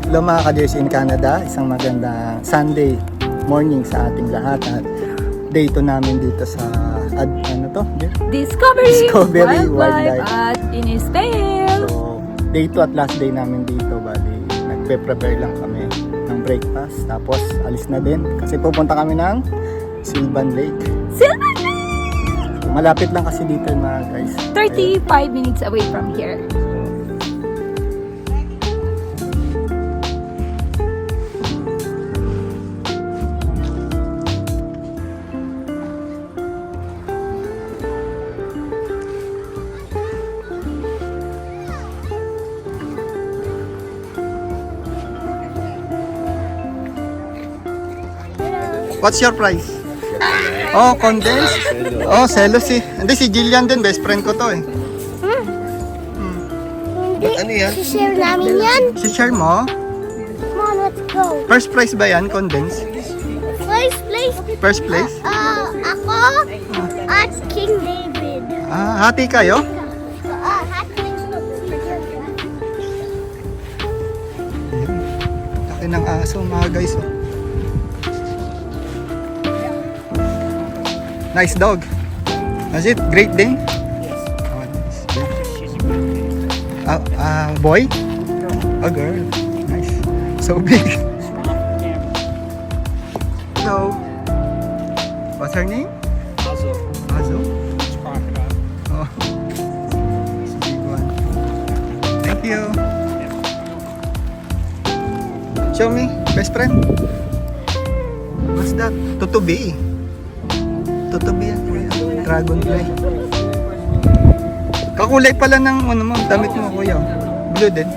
Hello mga ka-Dears in Canada, isang magandang Sunday morning sa ating lahat at day 2 namin dito sa Discovery Wildlife at Inispail. So, day 2 at last day namin dito, bali nagpe-prepare lang kami ng breakfast tapos alis na din kasi pupunta kami ng Sylvan Lake. Sylvan Lake! So, malapit lang kasi dito mga guys. 35 minutes away from here. What's your price? Oh, condensed? Oh, selos eh. Hindi, si Jillian din, best friend ko to eh. Ano yan? Share namin yan. Si share mo? Come on, let's go. First price ba yan, condensed? First place, First place? ako at King David. Ah, hati kayo? Laki ng aso mga guys. Oh. Nice dog. Is it Great Dane? Yes. Oh, nice. Boy? A girl. Nice. So big. Hello. What's her name? Azo. Azo? It's crocodile. Oh. It's a big one. Thank you. Show me, best friend. What's that? Tutubi. Tutubi yan. Dragonfly. Kakulay pala ng ano mo, damit mo kuya. Blue din.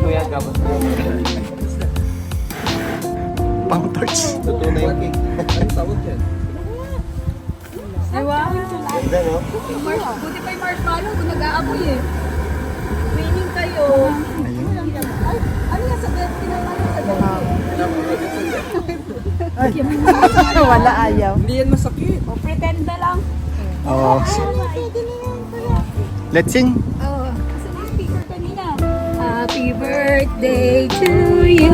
Kuya, gabos mo. Pang torch. Totoo na yung cake. Ang tawag yan. Diba? Ganda, no? Buti pa yung marshmallow kung nag-aapoy eh. Winning kayo. Ayun. Ay, ano yan sa bed? Pinamalo sa bed. Wala ayaw. Hindi yan masakit. O, pretend na lang. Oh. Let's sing. Oo. Kasi may speaker kanina. Happy birthday to you.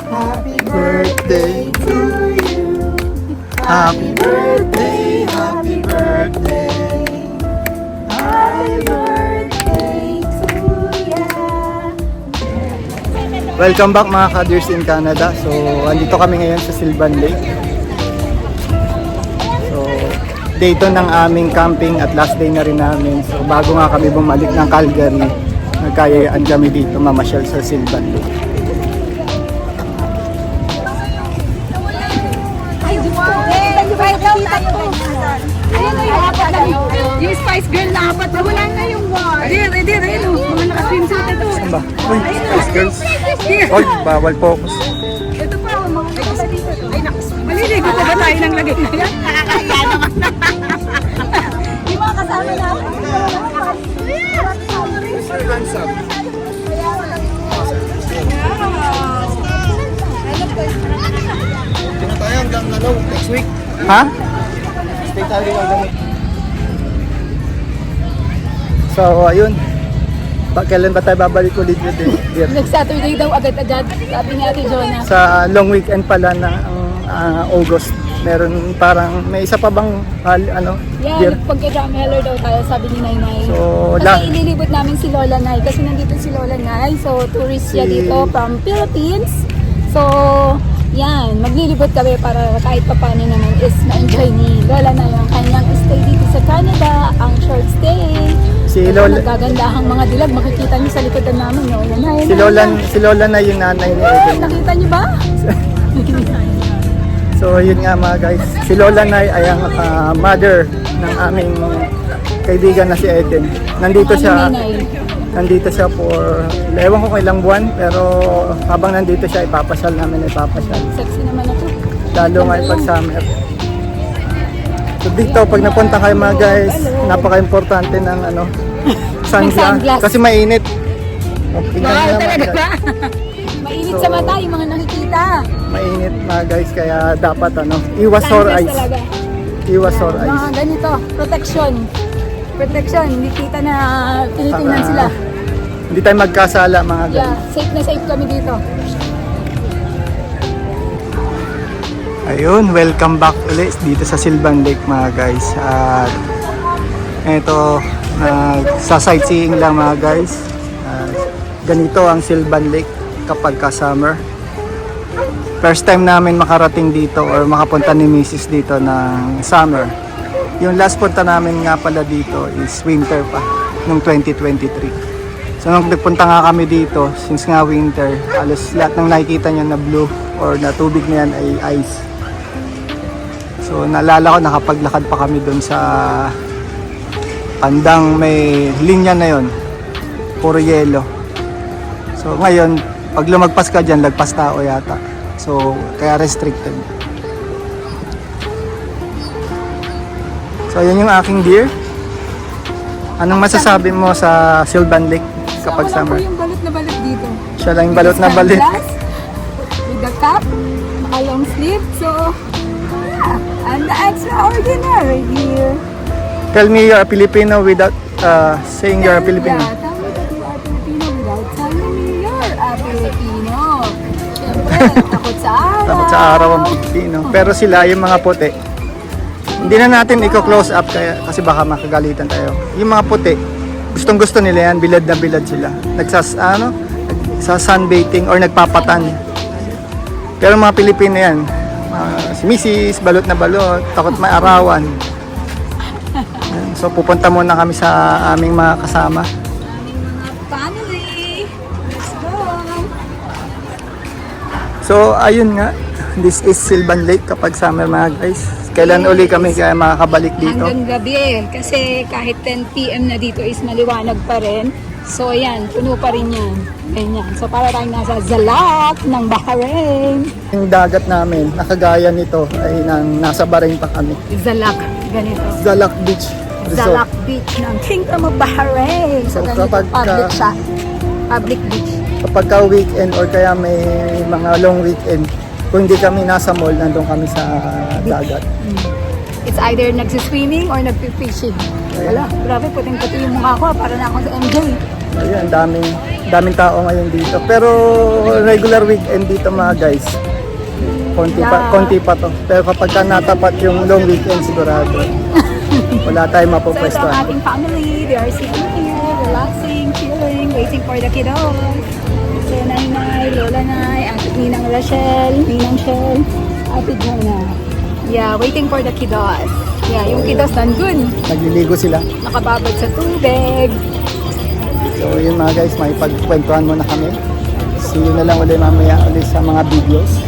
Happy birthday to you. Happy birthday, happy birthday. Happy birthday to ya. Welcome back mga ka-Dears in Canada. So, andito kami ngayon sa Sylvan Lake. So, day 2 ng aming camping at last day na rin namin. So, bago nga kami bumalik ng Calgary, nagkayaan kami dito mamasyal sa Sylvan Lake. Ay, wow! Right down tayo. Yung Spice Girl na apat. Wala na yung war. Ayun. Mga naka-swimsuit ito. Saan ba? Uy, Spice Girls. Oy, bawal focus. Ito pa, mga ay, maliligo pa ba tayo ng lagay na yan? Nakakahiya naman na. Yung mga kasama natin. Mr. Handsome. Tingnan tayo hanggang next week. Ha? Stay tayo hanggang So, ayun. Kailan ba tayo babalik ulit dito? Next Saturday daw agad-agad. Sabi ni Ate Jonah. Sa long weekend pala na August, meron parang may isa pa bang year? Yan, pagka-drumheller daw tayo, sabi ni Nainay. So, kasi ililibot namin si Lola Nay. Kasi nandito si Lola Nay. So, tourist siya dito from Philippines. So, yan, maglilibot kami para kahit pa paano naman is ma-enjoy ni Lola Nay ang kanyang stay dito sa Canada, ang short stay. Si Ito, Lola, nagagandahang mga dilag, makikita niyo sa likodan namin, Lola Nay. si Lola na yung nanay ni Eden. Nakita niyo ba? So, yun nga mga guys. Si Lola na ay ang mother ng aming kaibigan na si Eden. Nandito siya. Nandito siya for, ewan ko kailang buwan, pero habang nandito siya, ipapasyal. Sexy naman ito. Lalo nga pag summer. So dito, pag napunta kayo mga guys, napaka-importante ng sunglass. Kasi mainit. O, tingnan niyo naman, guys. Mainit sa mata yung mga nakikita. Mainit mga guys, kaya dapat iwas sore eyes. Talaga. Iwas sore eyes. Mga ganito, protection. Protection, hindi kita na tinitingnan Saka, sila. Hindi tayo magkasala mga guys. Yeah, safe na safe kami dito. Ayun, welcome back ulit dito sa Silvan Lake mga guys. At ito, sa sightseeing lang mga guys. Ganito ang Silvan Lake kapag ka-summer. First time namin makarating dito or makapunta ni Mrs. dito ng summer. Yung last punta namin nga pala dito is winter pa, nung 2023. So nung nagpunta nga kami dito, since nga winter, alas lahat ng nakikita nyo na blue or na tubig na yan ay ice. So naalala ko, nakapaglakad pa kami doon sa pandang may linya na yon, puro yelo. So ngayon, pag lumagpas ka dyan, lagpas tao yata. So kaya restricted. So yun yung aking deer. Anong masasabi mo sa Silvan Lake kapag So, ako lang summer? po yung balot na balot dito. Siya lang yung balot na balit. Sunglass, with the cap, a long sleeve. So, yeah, I'm the extraordinary here. Tell me you're a Filipino without saying you're a Filipino. Yeah, tell me that you are Filipino without telling me you're a Filipino. Siyempre, takot sa araw. Takot sa araw ang Pilipino. Pero sila, yung mga puti, hindi na natin i-close up kasi baka makagalitan tayo. Yung mga puti, gustong gusto nila yan, bilad na bilad sila. Sa sunbathing or nagpapatan. Pero mga Pilipino yan, si Mrs. balot na balot, takot maarawan. So pupunta muna kami sa aming mga kasama. Aming mga family. Let's go. So ayun nga, this is Silvan Lake kapag summer mga guys. Kailan uli kami kaya makakabalik dito? Hanggang gabi. Kasi kahit 10 PM na dito is maliwanag pa rin. So ayan, puno pa rin yan. Ganyan. So para tayong nasa Zalak ng Bahrain. Yung dagat namin, nakagaya nito ay nasa Bahrain pa kami. Zalak, ganito. Zalak Beach Resort. Zalak Beach ng Kingdom of Bahrain. So, So, ganito, kapag public ka- siya. Public beach. Kapag ka weekend or kaya may mga long weekend, kung hindi kami nasa mall, nandun kami sa dagat. It's either nagsiswimming or nagpi-fishing. Wala, grabe, puting-puti yung mukha ko. Para na ako sa MJ. Ayun, daming tao ngayon dito. Pero regular weekend dito mga guys. Konti pa to. Pero kapag ka natapat yung long weekend, sigurado. Wala tayong So ito ang mapupwestuhan. ating family. They are sitting here, relaxing, chilling, waiting for the kiddos. So Nanay, Lola Nay, Ate Ninang Rachel, Ninang Shell, Ate Jonah. Yeah, waiting for the kiddos. Yeah, yung kiddos nandun. Nagliligo sila. Nakababad sa tubig. So yun mga guys, may pagkwentuhan muna kami. See you na lang ulit mamaya ulit sa mga videos.